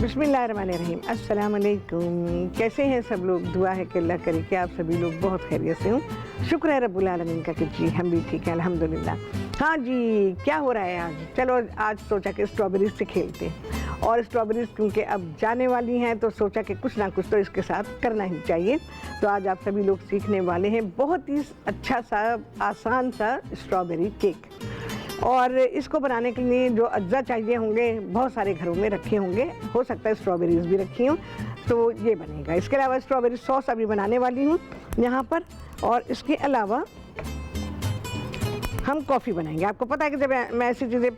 बिस्मिल्लाहिर्रहमानिर्रहीम। अस्सलाम वालेकुम। कैसे हैं सब लोग? दुआ है कि अल्लाह करे कि आप सभी लोग बहुत खैरियत से हों। शुक्र है रब्बुल आलमीन का कि जी हम भी ठीक हैं अल्हम्दुलिल्लाह। हाँ जी, क्या हो रहा है आज? चलो आज सोचा कि स्ट्रॉबेरीज से खेलते हैं, और स्ट्रॉबेरीज क्योंकि अब जाने वाली हैं तो सोचा कि कुछ ना कुछ तो इसके साथ करना ही चाहिए। तो आज आप सभी लोग सीखने वाले हैं बहुत ही अच्छा सा आसान सा स्ट्रॉबेरी केक। और इसको बनाने के लिए जो अज्जा चाहिए होंगे बहुत सारे घरों में रखे होंगे, हो सकता है स्ट्रॉबेरीज भी रखी हों, तो ये बनेगा। इसके अलावा स्ट्रॉबेरी सॉस अभी बनाने वाली हूँ यहाँ पर, और इसके अलावा हम कॉफ़ी बनाएंगे। आपको पता है कि जब मैं ऐसी चीज़ें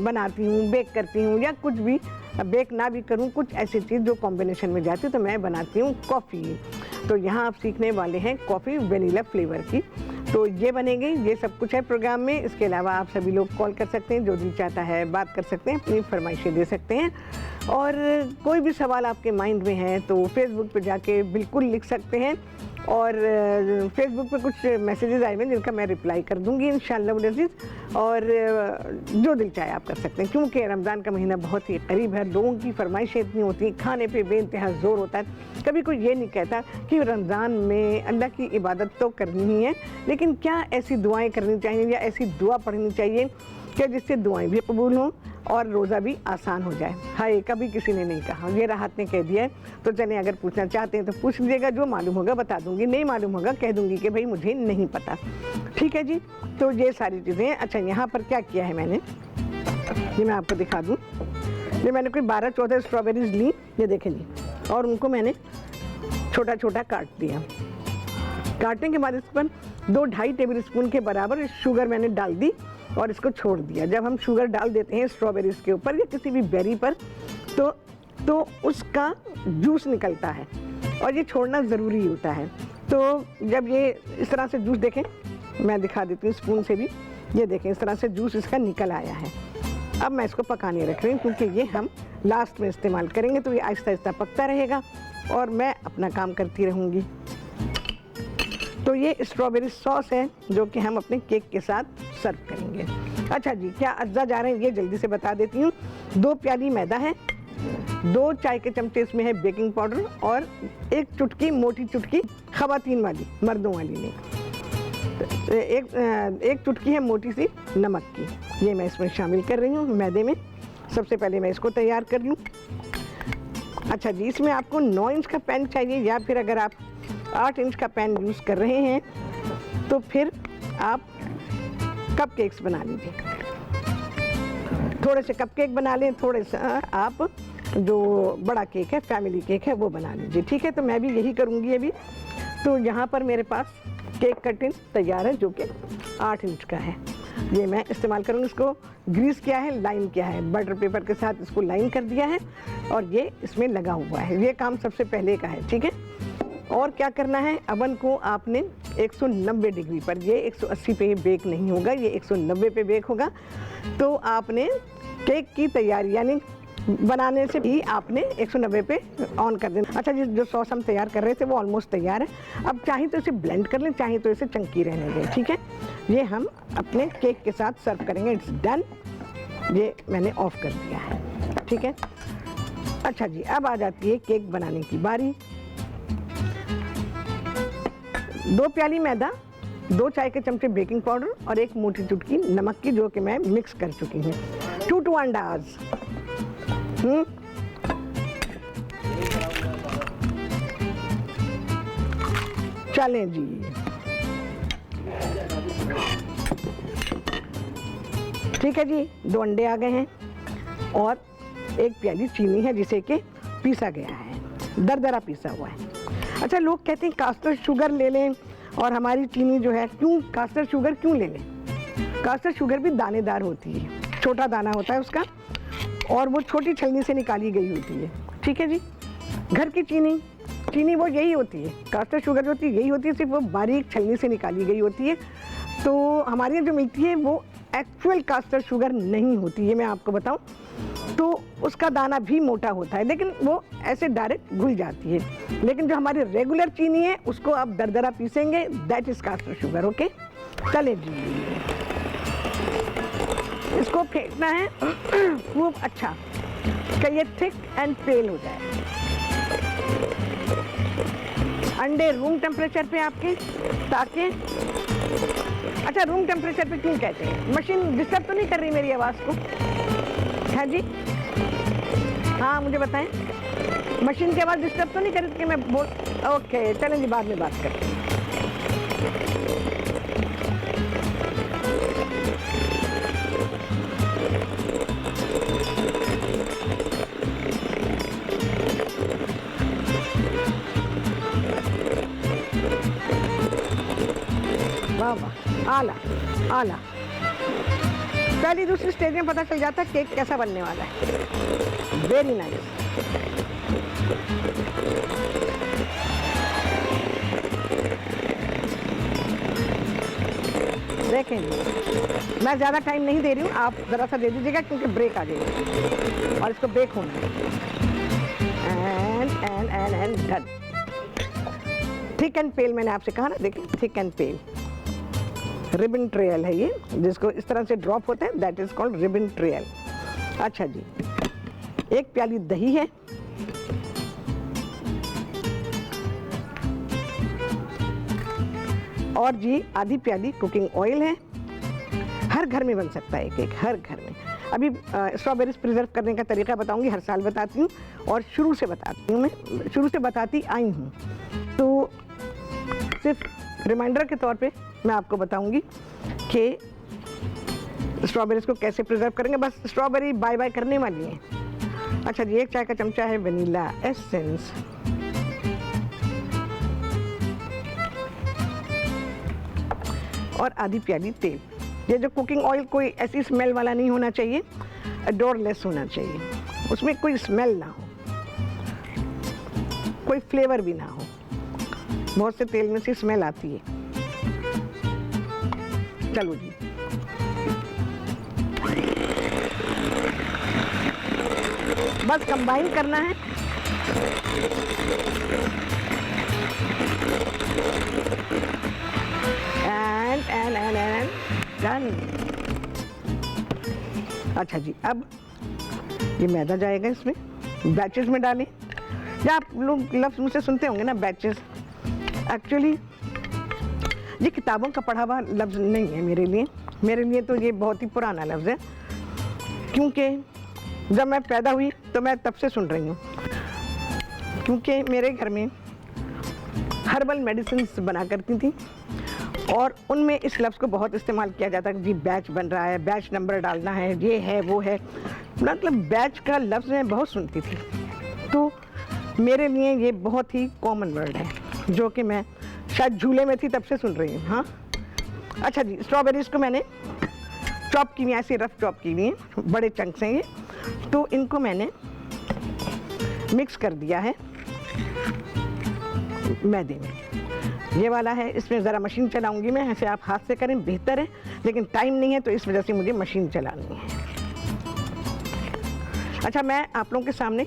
बनाती हूँ, बेक करती हूँ या कुछ भी बेक ना भी करूँ, कुछ ऐसी चीज़ जो कॉम्बिनेशन में जाती है तो मैं बनाती हूँ कॉफ़ी। तो यहाँ आप सीखने वाले हैं कॉफ़ी वेनिला फ्लेवर की। तो ये बनेंगे, ये सब कुछ है प्रोग्राम में। इसके अलावा आप सभी लोग कॉल कर सकते हैं, जो जी चाहता है बात कर सकते हैं, अपनी फरमाइशें दे सकते हैं। और कोई भी सवाल आपके माइंड में है तो फेसबुक पे जाके बिल्कुल लिख सकते हैं, और फेसबुक पे कुछ मैसेजेस आए हुए हैं जिनका मैं रिप्लाई कर दूंगी इंशाअल्लाह अज़ीज़। और जो दिल चाहे आप कर सकते हैं, क्योंकि रमज़ान का महीना बहुत ही करीब है। लोगों की फरमाइशें इतनी होती हैं, खाने पे बेइंतहा ज़ोर होता है। कभी कोई ये नहीं कहता कि रमज़ान में अल्लाह की इबादत तो करनी ही है, लेकिन क्या ऐसी दुआएं करनी चाहिए या ऐसी दुआ पढ़नी चाहिए कि जिससे दुआएं भी कबूल हों और रोज़ा भी आसान हो जाए। हाय, कभी किसी ने नहीं कहा, ये राहत ने कह दिया है। तो चलें, अगर पूछना चाहते हैं तो पूछ लीजिएगा, जो मालूम होगा बता दूंगी, नहीं मालूम होगा कह दूंगी कि भाई मुझे नहीं पता। ठीक है जी। तो ये सारी चीज़ें। अच्छा, यहाँ पर क्या किया है मैंने, ये मैं आपको दिखा दूँ। ये मैंने कोई 12-14 स्ट्रॉबेरीज ली, ये देखें जी, और उनको मैंने छोटा छोटा काट दिया। काटने के बाद इस पर 2-2.5 टेबल स्पून के बराबर शुगर मैंने डाल दी और इसको छोड़ दिया। जब हम शुगर डाल देते हैं स्ट्रॉबेरीज के ऊपर या किसी भी बेरी पर तो उसका जूस निकलता है, और ये छोड़ना ज़रूरी होता है। तो जब ये इस तरह से जूस देखें, मैं दिखा देती हूँ स्पून से भी, ये देखें इस तरह से जूस इसका निकल आया है। अब मैं इसको पकाने रख रही हूँ, क्योंकि ये हम लास्ट में इस्तेमाल करेंगे, तो ये आहिस्ता आहिस्ता पकता रहेगा और मैं अपना काम करती रहूँगी। तो ये स्ट्रॉबेरी सॉस है जो कि हम अपने केक के साथ सर्व करेंगे। अच्छा जी, क्या अज्जा जा रहे हैं ये जल्दी से बता देती हूँ। 2 प्याली मैदा है, 2 चाय के चमचे इसमें है बेकिंग पाउडर, और 1 चुटकी, मोटी चुटकी खवातीन वाली, मर्दों वाली नहीं, एक चुटकी है मोटी सी नमक की। ये मैं इसमें शामिल कर रही हूँ मैदे में। सबसे पहले मैं इसको तैयार कर लूँ। अच्छा जी, इसमें आपको 9 इंच का पैन चाहिए, या फिर अगर आप 8 इंच का पैन यूज़ कर रहे हैं तो फिर आप कप केक्स बना लीजिए। थोड़े से कप केक बना लें, थोड़े से आप जो बड़ा केक है, फैमिली केक है, वो बना लीजिए। ठीक है, तो मैं भी यही करूँगी अभी। तो यहाँ पर मेरे पास केक का टिन तैयार है जो कि 8 इंच का है। ये मैं इस्तेमाल करूँगी। इसको ग्रीस किया है, लाइन किया है, बटर पेपर के साथ इसको लाइन कर दिया है, और ये इसमें लगा हुआ है। ये काम सबसे पहले का है। ठीक है, और क्या करना है, अवन को आपने 190 डिग्री पर, ये 180 पे बेक नहीं होगा, ये 190 पे बेक होगा। तो आपने केक की तैयारी यानी बनाने से भी आपने 190 पे ऑन कर देना। अच्छा जी, जो सॉस हम तैयार कर रहे थे वो ऑलमोस्ट तैयार है। अब चाहे तो इसे ब्लेंड कर लें, चाहे तो इसे चंकी रहने दें। ठीक है, ये हम अपने केक के साथ सर्व करेंगे। इट्स डन, ये मैंने ऑफ कर दिया है। ठीक है। अच्छा जी, अब आ जाती है केक बनाने की बारी। 2 प्याली मैदा, 2 चाय के चमचे बेकिंग पाउडर और 1 मोटी चुटकी नमक की, जो कि मैं मिक्स कर चुकी हूँ। 2 अंडाज। चलें जी, ठीक है जी, 2 अंडे आ गए हैं और 1 प्याली चीनी है जिसे कि पीसा गया है, दरदरा पीसा हुआ है। अच्छा, लोग कहते हैं कास्टर शुगर ले लें और हमारी चीनी जो है, क्यों कास्टर शुगर क्यों ले लें? कास्टर शुगर भी दानेदार होती है, छोटा दाना होता है उसका, और वो छोटी छलनी से निकाली गई होती है। ठीक है जी, घर की चीनी वो यही होती है, कास्टर शुगर जो होती है यही होती है, सिर्फ वो बारीक छलनी से निकाली गई होती है। तो हमारे यहाँ जो मिलती है वो एक्चुअल कास्टर शुगर नहीं होती है, मैं आपको बताऊं तो उसका दाना भी मोटा होता है, लेकिन वो ऐसे डायरेक्ट घुल जाती है। लेकिन जो हमारी रेगुलर चीनी है उसको आप दरदरा पीसेंगे, that is caster sugar. Okay, चले जी, इसको फेंटना है खूब अच्छा। कि ये थिक एंड पेल हो जाए। अंडे रूम टेम्परेचर पे आपके, ताकि अच्छा रूम टेम्परेचर पे क्यों कहते हैं? मशीन डिस्टर्ब तो नहीं कर रही मेरी आवाज़ को? हाँ जी, हाँ मुझे बताएं, मशीन की आवाज़ डिस्टर्ब तो नहीं कर रही कि मैं बोल? ओके चलें जी, बाद में बात करते हैं। वाह वाह, आला आला। पहली दूसरी स्टेज में पता चल जाता है केक कैसा बनने वाला है। Very nice. देखें, मैं ज़्यादा टाइम नहीं दे रही हूँ, आप ज़रा सा दे दीजिएगा क्योंकि ब्रेक आ जाएगी और इसको बेक होना है। And done. Thick and pale मैंने आपसे कहा ना, देखिए थिक एंड पेल। रिबन ट्रेयल है ये, जिसको इस तरह से ड्रॉप होता है, दैट इज कॉल्ड रिबन ट्रेयल। अच्छा जी, एक प्याली दही है, और जी आधी प्याली कुकिंग ऑयल है। हर घर में बन सकता है केक, हर घर में। अभी स्ट्रॉबेरीज प्रिजर्व करने का तरीका बताऊंगी, हर साल बताती हूँ और शुरू से बताती हूँ, मैं शुरू से बताती आई हूँ। तो सिर्फ रिमाइंडर के तौर पे मैं आपको बताऊंगी कि स्ट्रॉबेरीज को कैसे प्रिजर्व करेंगे। बस स्ट्रॉबेरी बाय बाय करने वाली है। अच्छा जी, एक चाय का चमचा है वनीला एसेंस, और आधी प्याली तेल। ये जो कुकिंग ऑयल कोई ऐसी स्मेल वाला नहीं होना चाहिए, अडोरलेस होना चाहिए, उसमें कोई स्मेल ना हो, कोई फ्लेवर भी ना हो। बहुत से तेल में से स्मेल आती है। चलो जी, बस कंबाइन करना है। And done. अच्छा जी, अब ये मैदा जाएगा इसमें, बैचेस में डालें। या आप लोग लफ्ज़ मुझसे सुनते होंगे ना, बैचेस। एक्चुअली ये किताबों का पढ़ा हुआ लफ्ज़ नहीं है मेरे लिए तो ये बहुत ही पुराना लफ्ज़ है, क्योंकि जब मैं पैदा हुई तो मैं तब से सुन रही हूँ। क्योंकि मेरे घर में हर्बल मेडिसिन्स बना करती थी और उनमें इस लफ्ज़ को बहुत इस्तेमाल किया जाता है। जी बैच बन रहा है, बैच नंबर डालना है, ये है वो है, मतलब बैच का लफ्ज़ मैं बहुत सुनती थी। तो मेरे लिए ये बहुत ही कॉमन वर्ड है, जो कि मैं शायद झूले में थी तब से सुन रही हूँ। हाँ, अच्छा जी, स्ट्रॉबेरीज़ को मैंने चॉप की हुई, ऐसे रफ चॉप की हुई हैं, बड़े चंक्स हैं ये। तो इनको मैंने मिक्स कर दिया है मैदे में। ये वाला है, इसमें ज़रा मशीन चलाऊंगी मैं, ऐसे आप हाथ से करें बेहतर है, लेकिन टाइम नहीं है तो इस वजह से मुझे मशीन चलानी है। अच्छा, मैं आप लोगों के सामने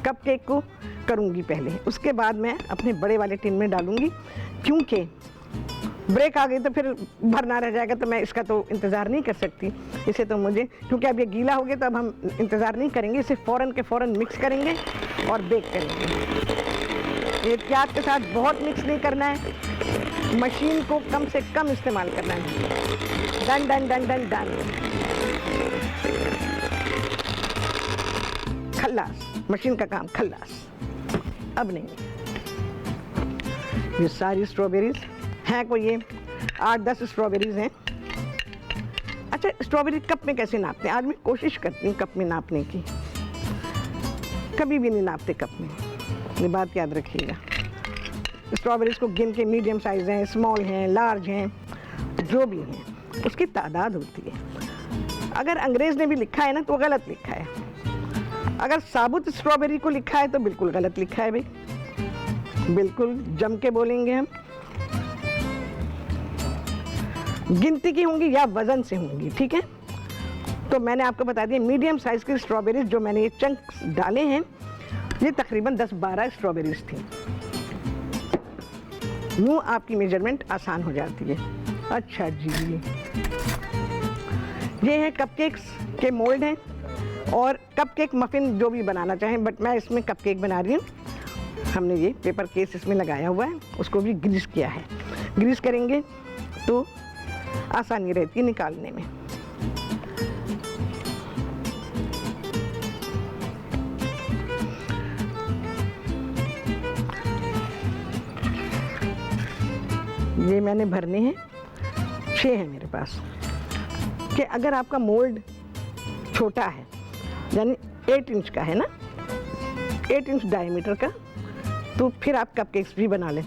कप केक को करूंगी पहले, उसके बाद मैं अपने बड़े वाले टिन में डालूंगी, क्योंकि ब्रेक आ गई तो फिर भरना रह जाएगा, तो मैं इसका तो इंतज़ार नहीं कर सकती। इसे तो मुझे, क्योंकि अब ये गीला हो गया तो अब हम इंतज़ार नहीं करेंगे, इसे फ़ौरन के फ़ौरन मिक्स करेंगे और बेक करेंगे। एहतियात के साथ बहुत मिक्स नहीं करना है, मशीन को कम से कम इस्तेमाल करना है। Done done done done done, खल्लास, मशीन का काम खल्लास। अब नहीं, ये सारी स्ट्रॉबेरीज हैं, कोई ये 8-10 स्ट्रॉबेरीज हैं। अच्छा, स्ट्रॉबेरी कप में कैसे नापते हैं? आज मैं कोशिश करती हूँ कप में नापने की, कभी भी नहीं नापते कप में, ये बात याद रखिएगा। स्ट्रॉबेरीज को गिन के मीडियम साइज़ हैं, स्मॉल हैं, लार्ज हैं, जो भी हैं उसकी तादाद होती है। अगर अंग्रेज़ ने भी लिखा है ना तो गलत लिखा है, अगर साबुत स्ट्रॉबेरी को लिखा है तो बिल्कुल गलत लिखा है भाई, बिल्कुल जम के बोलेंगे हम। गिनती की होंगी या वज़न से होंगी, ठीक है? तो मैंने आपको बता दिया, मीडियम साइज़ की स्ट्रॉबेरीज जो मैंने ये चंक्स डाले हैं, ये तकरीबन 10-12 स्ट्रॉबेरीज थी। यूँ आपकी मेजरमेंट आसान हो जाती है। अच्छा जी, ये है कपकेक्स के मोल्ड हैं और कपकेक मफ़िन जो भी बनाना चाहें, बट मैं इसमें कपकेक बना रही हूँ। हमने ये पेपर केस इसमें लगाया हुआ है, उसको भी ग्रीस किया है। ग्रीस करेंगे तो आसानी रहती है निकालने में। ये मैंने भरने हैं, 6 हैं मेरे पास। कि अगर आपका मोल्ड छोटा है, यानी 8 इंच का है ना, 8 इंच डायमीटर का, तो फिर आप कपकेक्स भी बना लें।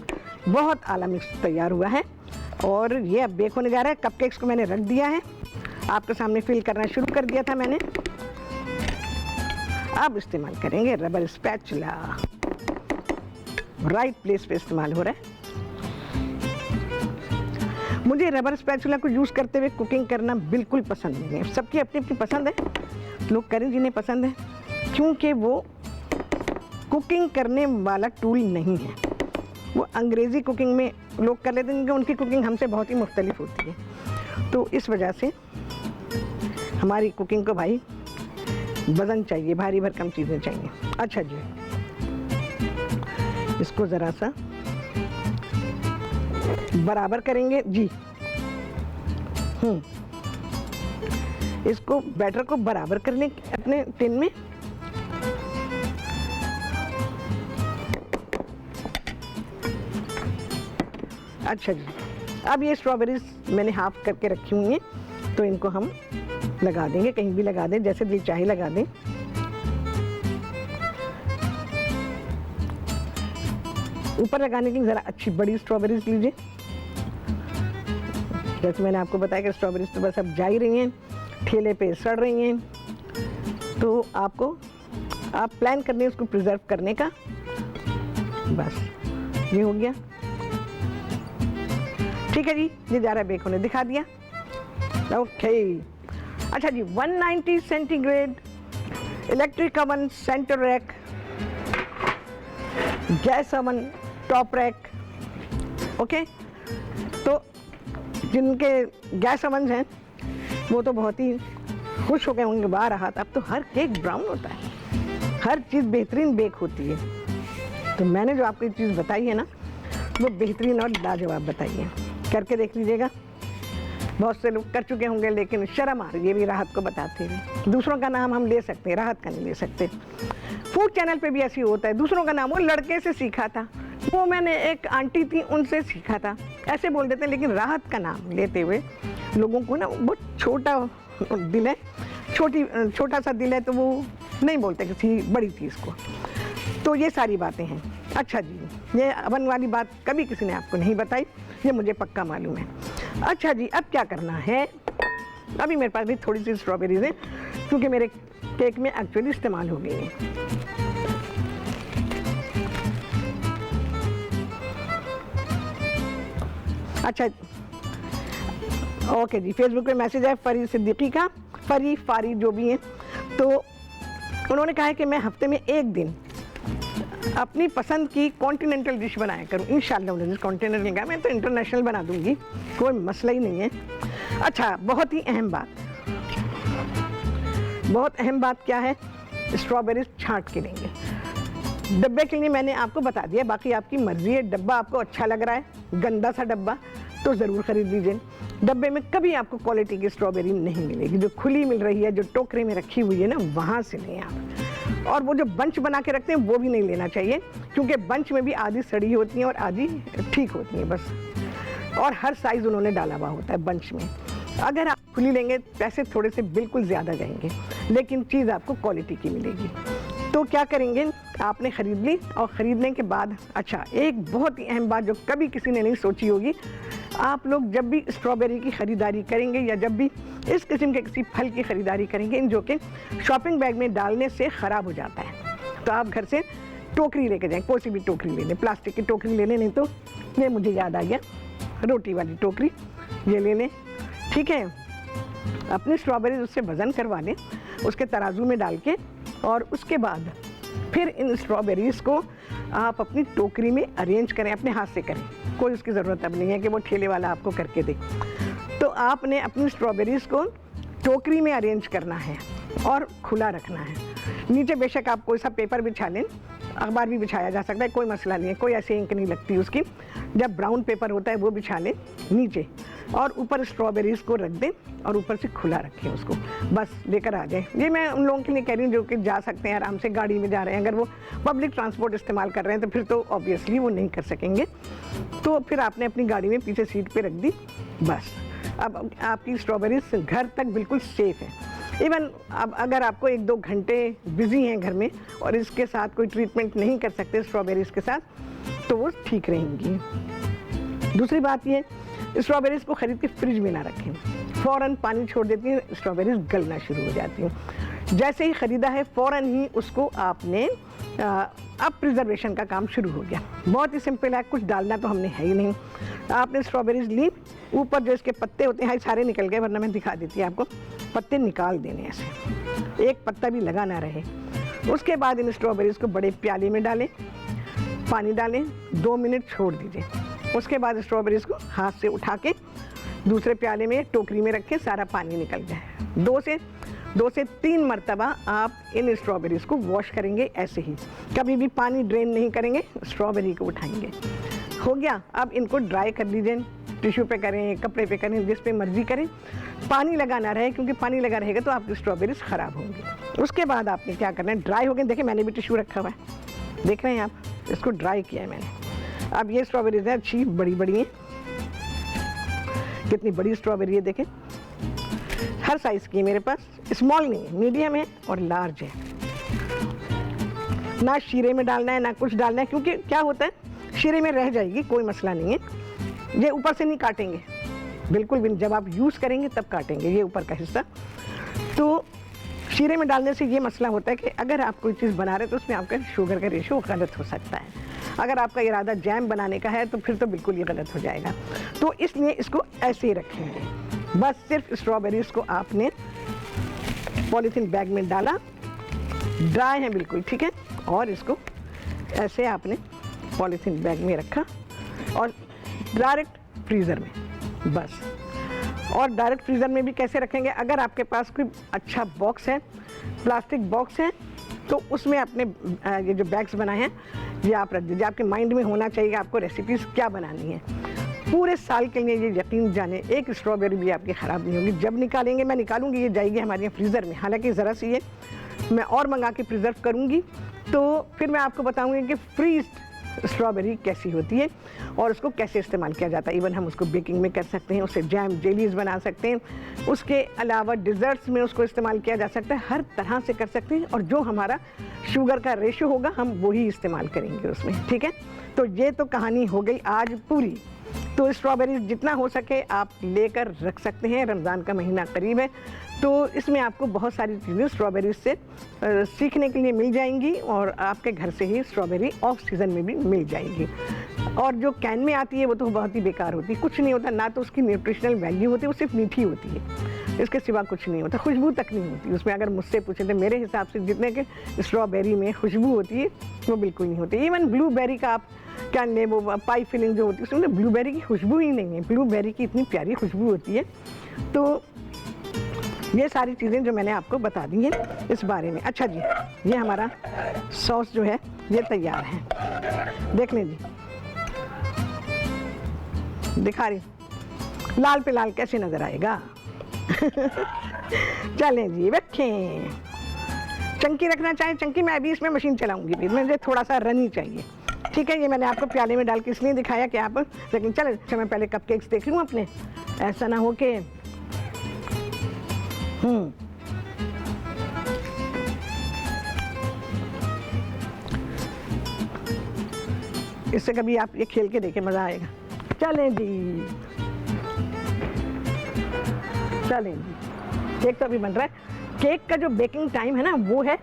बहुत आला मिक्स तैयार हुआ है और ये अब बेक होने जा रहा है। कपकेक्स को मैंने रख दिया है, आपके सामने फिल करना शुरू कर दिया था मैंने। अब इस्तेमाल करेंगे रबर स्पैचुला, राइट प्लेस पे इस्तेमाल हो रहा है। मुझे रबर स्पैचुला को यूज़ करते हुए कुकिंग करना बिल्कुल पसंद नहीं है। सबकी अपनी अपनी पसंद है, लोग करें जिन्हें पसंद है, क्योंकि वो कुकिंग करने वाला टूल नहीं है। वो अंग्रेज़ी कुकिंग में लोग कर लेते हैं, क्योंकि उनकी कुकिंग हमसे बहुत ही मुख्तलिफ होती है। तो इस वजह से हमारी कुकिंग को भाई वज़न चाहिए, भारी भरकम चीज़ें चाहिए। अच्छा जी, इसको ज़रा सा बराबर करेंगे जी। इसको बैटर को बराबर कर लें अपने टिन में। अच्छा जी, अब ये स्ट्रॉबेरीज मैंने हाफ करके रखी हुई हैं, तो इनको हम लगा देंगे, कहीं भी लगा दें, जैसे दिल चाहे लगा दें। ऊपर लगाने के लिए ज़रा अच्छी बड़ी स्ट्रॉबेरीज लीजिए। जैसे मैंने आपको बताया कि स्ट्रॉबेरीज तो बस अब जा ही रही हैं, ठेले पे सड़ रही हैं, तो आप प्लान कर लें उसको प्रिजर्व करने का। बस ये हो गया, ठीक है जी। ये जा रहा है बेक होने, दिखा दिया। ओके, अच्छा जी, 190 centigrade electric oven centre rack, gas oven top rack. Okay, तो जिनके गैस ओवन हैं वो तो बहुत ही खुश हो गए होंगे, बाहर रहा था। अब तो हर केक ब्राउन होता है, हर चीज़ बेहतरीन बेक होती है। तो मैंने जो आपको चीज़ बताई है ना, वो बेहतरीन और लाजवाब बताई है, करके देख लीजिएगा। बहुत से लोग कर चुके होंगे, लेकिन शर्म आ रही है भी राहत को बताते हैं। दूसरों का नाम हम ले सकते हैं, राहत का नहीं ले सकते। फूड चैनल पे भी ऐसी होता है, दूसरों का नाम वो लड़के से सीखा था, वो मैंने एक आंटी थी उनसे सीखा था, ऐसे बोल देते हैं। लेकिन राहत का नाम लेते हुए लोगों को ना, बहुत छोटा दिल है, छोटा सा दिल है, तो वो नहीं बोलते किसी बड़ी चीज़ को। तो ये सारी बातें हैं। अच्छा जी, ये अवन वाली बात कभी किसी ने आपको नहीं बताई, ये मुझे पक्का मालूम है। अच्छा जी, अब क्या करना है, अभी मेरे पास भी थोड़ी सी स्ट्रॉबेरीज हैं, क्योंकि मेरे केक में एक्चुअली इस्तेमाल हो गई हैं। अच्छा, ओके जी, फेसबुक पे मैसेज है फरी सिद्दीकी का, फरी फारी जो भी हैं, तो उन्होंने कहा है कि मैं हफ्ते में एक दिन अपनी पसंद की कॉन्टिनेंटल डिश बनाया करूँ। इंशाल्लाह उन्होंने कॉन्टिनेंटल कहा, मैं तो इंटरनेशनल बना दूंगी, कोई मसला ही नहीं है। अच्छा, बहुत ही अहम बात, बहुत अहम बात क्या है, स्ट्रॉबेरीज छांट के लेंगे। डब्बे के लिए मैंने आपको बता दिया, बाकी आपकी मर्जी है। डब्बा आपको अच्छा लग रहा है, गंदा सा डब्बा, तो ज़रूर ख़रीद लीजिए। डब्बे में कभी आपको क्वालिटी की स्ट्रॉबेरी नहीं मिलेगी। जो खुली मिल रही है, जो टोकरे में रखी हुई है ना, वहाँ से लें आप। और वो जो बंच बना के रखते हैं वो भी नहीं लेना चाहिए, क्योंकि बंच में भी आधी सड़ी होती हैं और आधी ठीक होती हैं बस। और हर साइज़ उन्होंने डाला हुआ होता है बंच में। अगर आप खुली लेंगे पैसे थोड़े से बिल्कुल ज़्यादा जाएंगे, लेकिन चीज़ आपको क्वालिटी की मिलेगी। तो क्या करेंगे, आपने ख़रीद ली, और ख़रीदने के बाद अच्छा, एक बहुत ही अहम बात जो कभी किसी ने नहीं सोची होगी, आप लोग जब भी स्ट्रॉबेरी की ख़रीदारी करेंगे या जब भी इस किस्म के किसी फल की ख़रीदारी करेंगे, इन जो कि शॉपिंग बैग में डालने से ख़राब हो जाता है, तो आप घर से टोकरी लेके जाएँ, कोई सी भी टोकरी ले लें, प्लास्टिक की टोकरी ले लें, नहीं तो ये मुझे याद आ गया, रोटी वाली टोकरी ये ले लें, ठीक है। अपनी स्ट्रॉबेरी उससे वज़न करवा लें, उसके तराजू में डाल के, और उसके बाद फिर इन स्ट्रॉबेरीज़ को आप अपनी टोकरी में अरेंज करें, अपने हाथ से करें, कोई उसकी ज़रूरत अब नहीं है कि वो ठेले वाला आपको करके दे। तो आपने अपनी स्ट्रॉबेरीज़ को टोकरी में अरेंज करना है और खुला रखना है। नीचे बेशक आप कोई सा पेपर बिछा लें, अखबार भी बिछाया जा सकता है, कोई मसला नहीं है, कोई ऐसे इंक नहीं लगती उसकी। जब ब्राउन पेपर होता है वो बिछा लें नीचे, और ऊपर स्ट्रॉबेरीज़ को रख दें और ऊपर से खुला रखें उसको, बस लेकर आ जाएं। ये मैं उन लोगों के लिए कह रही हूँ जो कि जा सकते हैं आराम से, गाड़ी में जा रहे हैं। अगर वो पब्लिक ट्रांसपोर्ट इस्तेमाल कर रहे हैं तो फिर तो ऑब्वियसली वो नहीं कर सकेंगे। तो फिर आपने अपनी गाड़ी में पीछे सीट पे रख दी, बस अब आपकी स्ट्रॉबेरीज घर तक बिल्कुल सेफ़ है। इवन अब अगर आपको 1-2 घंटे बिजी हैं घर में और इसके साथ कोई ट्रीटमेंट नहीं कर सकते स्ट्रॉबेरीज के साथ, तो वो ठीक रहेंगी। दूसरी बात ये, स्ट्रॉबेरीज को ख़रीद के फ्रिज में ना रखें, फ़ौरन पानी छोड़ देती हैं, स्ट्रॉबेरीज गलना शुरू हो जाती हैं। जैसे ही ख़रीदा है फ़ौरन ही उसको आपने अब प्रिजर्वेशन का काम शुरू हो गया। बहुत ही सिंपल है, कुछ डालना तो हमने है ही नहीं। आपने स्ट्रॉबेरीज ली, ऊपर जो इसके पत्ते होते हैं सारे निकल गए, वरना मैं दिखा देती आपको। पत्ते निकाल देने ऐसे, एक पत्ता भी लगा ना रहे। उसके बाद इन स्ट्रॉबेरीज को बड़े प्याले में डालें, पानी डालें, 2 मिनट छोड़ दीजिए। उसके बाद स्ट्रॉबेरीज को हाथ से उठा के दूसरे प्याले में टोकरी में रखें, सारा पानी निकल जाए। 2 से 3 मरतबा आप इन स्ट्रॉबेरीज़ को वॉश करेंगे ऐसे ही, कभी भी पानी ड्रेन नहीं करेंगे, स्ट्रॉबेरी को उठाएंगे। हो गया। अब इनको ड्राई कर लीजिए, टिश्यू पे करें, कपड़े पे करें, जिस पे मर्जी करें, पानी लगाना रहे, क्योंकि पानी लगा रहेगा तो आपकी स्ट्रॉबेरीज ख़राब होंगी। उसके बाद आपने क्या करना है, ड्राई हो गए, देखिए मैंने भी टिश्यू रखा हुआ है, देख रहे हैं आप, इसको ड्राई किया है मैंने। अब ये स्ट्रॉबेरीज है अच्छी बड़ी बड़ी हैं, कितनी बड़ी स्ट्रॉबेरी है देखें, हर साइज़ की है मेरे पास, स्मॉल नहीं है, मीडियम है और लार्ज है। ना शीरे में डालना है ना कुछ डालना है, क्योंकि क्या होता है शीरे में रह जाएगी, कोई मसला नहीं है। ये ऊपर से नहीं काटेंगे बिल्कुल भी, जब आप यूज़ करेंगे तब काटेंगे ये ऊपर का हिस्सा। तो शीरे में डालने से ये मसला होता है कि अगर आप कोई चीज़ बना रहे हैं तो उसमें आपका शुगर का रेशो गलत हो सकता है। अगर आपका इरादा जैम बनाने का है तो फिर तो बिल्कुल ये गलत हो जाएगा। तो इसलिए इसको ऐसे ही रखेंगे। बस सिर्फ स्ट्रॉबेरीज को आपने पॉलीथीन बैग में डाला, ड्राई है बिल्कुल, ठीक है, और इसको ऐसे आपने पॉलीथीन बैग में रखा और डायरेक्ट फ्रीज़र में, बस। और डायरेक्ट फ्रीज़र में भी कैसे रखेंगे, अगर आपके पास कोई अच्छा बॉक्स है, प्लास्टिक बॉक्स है, तो उसमें आपने ये जो बैग्स बनाए हैं ये आप रख दीजिए। आपके माइंड में होना चाहिए आपको रेसिपीज़ क्या बनानी है। पूरे साल के लिए ये यकीन जाने एक स्ट्रॉबेरी भी आपकी ख़राब नहीं होगी। जब निकालेंगे, मैं निकालूंगी, ये जाएगी हमारे यहाँ फ्रीज़र में, हालांकि ज़रा सी ये मैं और मंगा के प्रिजर्व करूँगी, तो फिर मैं आपको बताऊँगी कि फ्रीज स्ट्रॉबेरी कैसी होती है और उसको कैसे इस्तेमाल किया जाता है। इवन हम उसको बेकिंग में कर सकते हैं, उससे जैम जेलीज़ बना सकते हैं, उसके अलावा डिज़र्ट्स में उसको इस्तेमाल किया जा सकता है, हर तरह से कर सकते हैं। और जो हमारा शुगर का रेशो होगा हम वही इस्तेमाल करेंगे उसमें, ठीक है। तो ये तो कहानी हो गई आज पूरी। तो स्ट्रॉबेरीज जितना हो सके आप लेकर रख सकते हैं, रमज़ान का महीना करीब है, तो इसमें आपको बहुत सारी चीज़ें स्ट्रॉबेरीज से सीखने के लिए मिल जाएंगी और आपके घर से ही स्ट्रॉबेरी ऑफ सीज़न में भी मिल जाएगी। और जो कैन में आती है वो तो बहुत ही बेकार होती है, कुछ नहीं होता, ना तो उसकी न्यूट्रिशनल वैल्यू होती है, वो सिर्फ मीठी होती है, इसके सिवा कुछ नहीं होता, खुशबू तक नहीं होती उसमें। अगर मुझसे पूछे तो मेरे हिसाब से जितने के स्ट्रॉबेरी में खुशबू होती है वो बिल्कुल नहीं होती। इवन ब्लूबेरी का आप क्या ले, वो पाई फिलिंग जो होती है उसमें ब्लूबेरी की खुशबू ही नहीं है, ब्लूबेरी की इतनी प्यारी खुशबू होती है। तो ये सारी चीज़ें जो मैंने आपको बता दी हैं इस बारे में। अच्छा जी, ये हमारा सॉस जो है ये तैयार है, देख लें जी, दिखा रही लाल पे लाल कैसे नज़र आएगा। चलें जी, रखें। चंकी रखना चाहें चंकी, मैं अभी इसमें मशीन चलाऊंगी, फिर मुझे थोड़ा सा रनी चाहिए, ठीक है। ये मैंने आपको प्याले में डाल के इसलिए दिखाया कि आप, लेकिन चले अच्छा मैं पहले कपकेक्स देख लूँ अपने, ऐसा ना हो कि इससे कभी आप ये खेल के देखें, मज़ा आएगा। चलें जी, चलें जी, केक तो अभी बन रहा है। केक का जो बेकिंग टाइम है ना वो है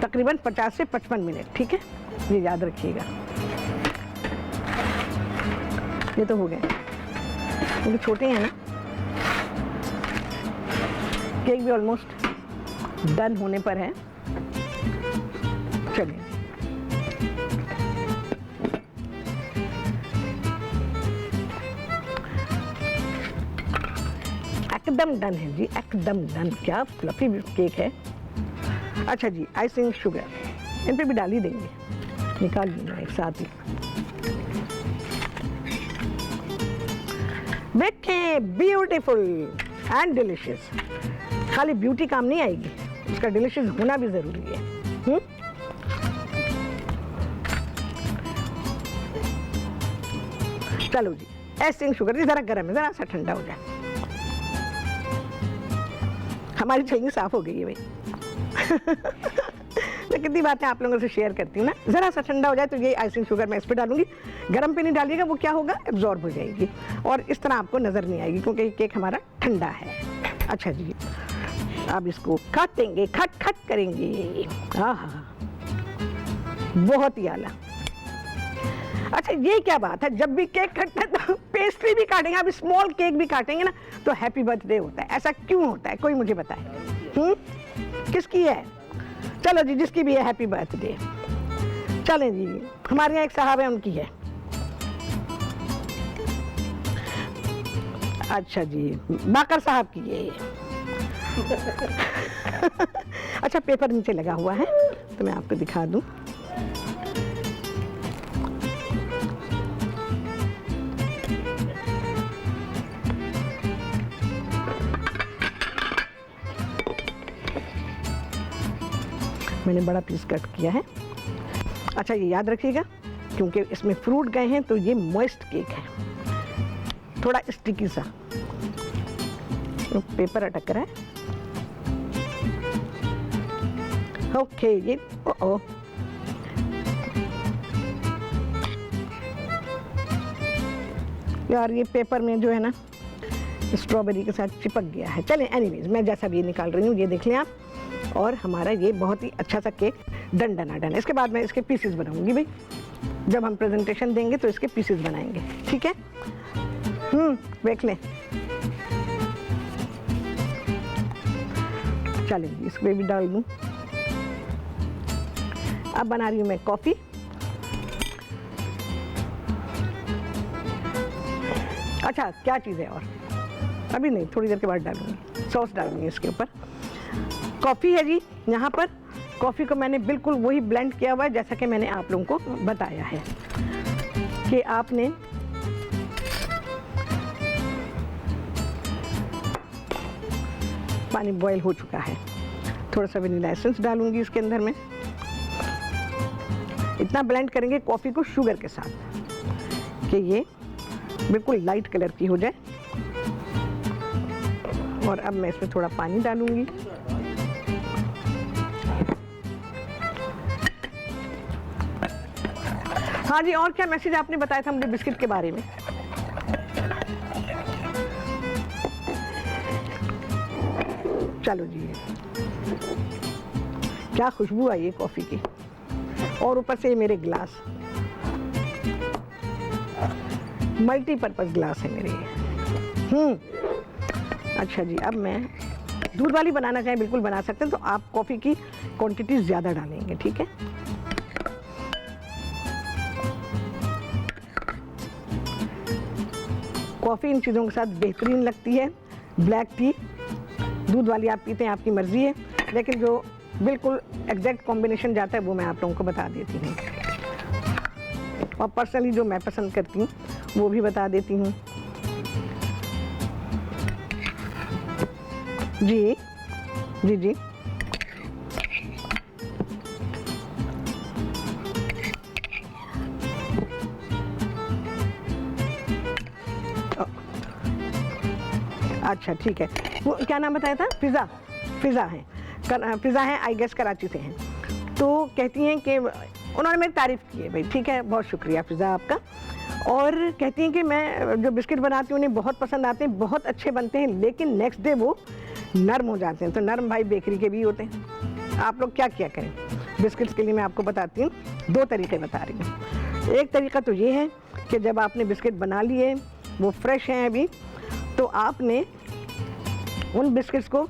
तकरीबन 50 से 55 मिनट, ठीक है, ये याद रखिएगा। ये तो हो गए, क्योंकि छोटे हैं ना। केक भी ऑलमोस्ट डन होने पर है। चलिए, एकदम डन है जी, एकदम डन। क्या फ्लफी केक है। अच्छा जी, आइसिंग शुगर इन पे भी डाल ही देंगे, निकाल लूँगा एक साथ ही। देखें, ब्यूटीफुल एंड डिलिशियस। खाली ब्यूटी काम नहीं आएगी, उसका डिलिशियस होना भी ज़रूरी है। चलो जी, आइसिंग शुगर जी ज़रा गर्म है, ज़रा सा ठंडा हो जाए। हमारी छलनी साफ हो गई है भाई। मैं कितनी बातें आप लोगों से शेयर करती हूँ ना। ज़रा सा ठंडा हो जाए तो ये आइसिंग शुगर मैं इस पर डालूंगी। गर्म पे नहीं डालिएगा, वो क्या होगा, एब्जॉर्ब हो जाएगी और इस तरह आपको नज़र नहीं आएगी क्योंकि ये केक हमारा ठंडा है। अच्छा जी, अब इसको काटेंगे, खट खट करेंगे। हाँ, बहुत ही आला। अच्छा, ये क्या बात है, जब भी केक कटता है तो पेस्ट्री भी काटेंगे। अब स्मॉल केक भी काटेंगे ना तो हैप्पी बर्थडे होता है। ऐसा क्यों होता है, कोई मुझे बताए। किसकी है? चलो जी, जिसकी भी है हैप्पी बर्थडे। चलें जी, हमारे यहाँ एक साहब है, उनकी है। अच्छा जी, बाकर साहब की है। अच्छा, पेपर नीचे लगा हुआ है तो मैं आपको दिखा दूं। मैंने बड़ा पीस कट किया है। अच्छा, ये याद रखिएगा क्योंकि इसमें फ्रूट गए हैं तो ये मॉइस्ट केक है, थोड़ा स्टिकी सा। तो पेपर अटक रहा है। ओके, ये ओ यार, ये पेपर में जो है ना स्ट्रॉबेरी के साथ चिपक गया है। चलें, एनीवेज मैं जैसा भी ये निकाल रही हूँ, ये देख लें आप। और हमारा ये बहुत ही अच्छा सा केक डन है। इसके बाद मैं इसके पीसेस बनाऊंगी भाई, जब हम प्रेजेंटेशन देंगे तो इसके पीसेस बनाएंगे, ठीक है। देख लें। चलें, इसमें भी डाल दूँ। अब बना रही हूँ मैं कॉफ़ी। अच्छा, क्या चीज़ है और अभी नहीं, थोड़ी देर के बाद डालूंगी। सॉस डालूंगी इसके ऊपर। कॉफ़ी है जी यहाँ पर। कॉफ़ी को मैंने बिल्कुल वही ब्लेंड किया हुआ है जैसा कि मैंने आप लोगों को बताया है कि आपने पानी बॉयल हो चुका है। थोड़ा सा वनीला एसेंस डालूंगी इसके अंदर में। इतना ब्लेंड करेंगे कॉफ़ी को शुगर के साथ कि ये बिल्कुल लाइट कलर की हो जाए। और अब मैं इसमें थोड़ा पानी डालूंगी। हाँ जी, और क्या मैसेज आपने बताया था मुझे बिस्किट के बारे में? चलो जी, क्या खुशबू आई है कॉफ़ी की। और ऊपर से मेरे ग्लास, मल्टीपर्पज़ ग्लास है मेरे। अच्छा जी, अब मैं दूध वाली बनाना चाहें बिल्कुल बना सकते हैं, तो आप कॉफ़ी की क्वांटिटी ज़्यादा डालेंगे, ठीक है। कॉफ़ी इन चीज़ों के साथ बेहतरीन लगती है। ब्लैक टी दूध वाली आप पीते हैं, आपकी मर्ज़ी है, लेकिन जो बिल्कुल एग्जैक्ट कॉम्बिनेशन जाता है वो मैं आप लोगों को बता देती हूँ। और पर्सनली जो मैं पसंद करती हूँ वो भी बता देती हूँ। जी जी जी, अच्छा ठीक है। वो क्या नाम बताया था? फ़िज़ा है आई गेस, कराची से हैं। तो कहती हैं कि उन्होंने मेरी तारीफ़ की है भाई, ठीक है, बहुत शुक्रिया फ़िज़ा आपका। और कहती हैं कि मैं जो बिस्किट बनाती हूँ उन्हें बहुत पसंद आते हैं, बहुत अच्छे बनते हैं, लेकिन नेक्स्ट डे वो नरम हो जाते हैं। तो नरम भाई बेकरी के भी होते हैं। आप लोग क्या किया करें बिस्किट्स के लिए? मैं आपको बताती हूँ, 2 तरीक़े बता रही हूँ। एक तरीका तो ये है कि जब आपने बिस्किट बना लिए, वो फ्रेश हैं अभी, तो आपने उन बिस्किट्स को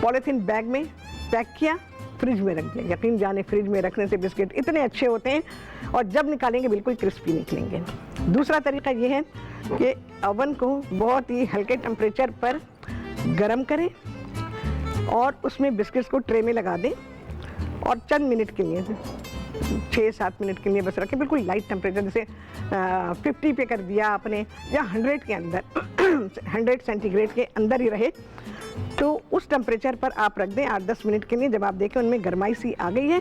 पॉलीथीन बैग में पैक किया, फ्रिज में रख दिया। यकीन जाने फ्रिज में रखने से बिस्किट इतने अच्छे होते हैं और जब निकालेंगे बिल्कुल क्रिस्पी निकलेंगे। दूसरा तरीका ये है कि ओवन को बहुत ही हल्के टेम्परेचर पर गरम करें और उसमें बिस्किट्स को ट्रे में लगा दें और चंद मिनट के लिए 6-7 मिनट के लिए बस रखें, बिल्कुल लाइट टेम्परेचर, जैसे 50 पे कर दिया आपने या 100 के अंदर 100 सेंटीग्रेड के अंदर ही रहे, तो उस टेम्परेचर पर आप रख दें 8-10 मिनट के लिए। जब आप देखें उनमें गर्माई सी आ गई है,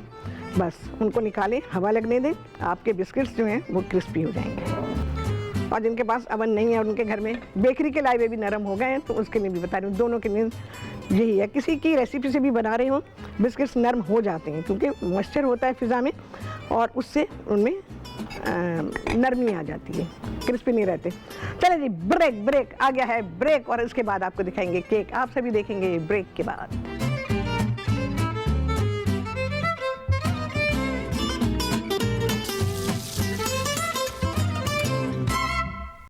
बस उनको निकालें, हवा लगने दें, आपके बिस्किट्स जो हैं वो क्रिस्पी हो जाएंगे। और जिनके पास अवन नहीं है और उनके घर में बेकरी के लाए हुए भी नरम हो गए हैं, तो उसके लिए भी बता रही हूँ, दोनों के लिए यही है। किसी की रेसिपी से भी बना रहे हो, बिस्किट्स नरम हो जाते हैं क्योंकि मॉइस्चर होता है फिज़ा में और उससे उनमें नरमी आ जाती है, क्रिस्पी नहीं रहते। चलिए जी, ब्रेक आ गया है ब्रेक, और इसके बाद आपको दिखाएंगे केक। आप सभी देखेंगे ब्रेक के बाद।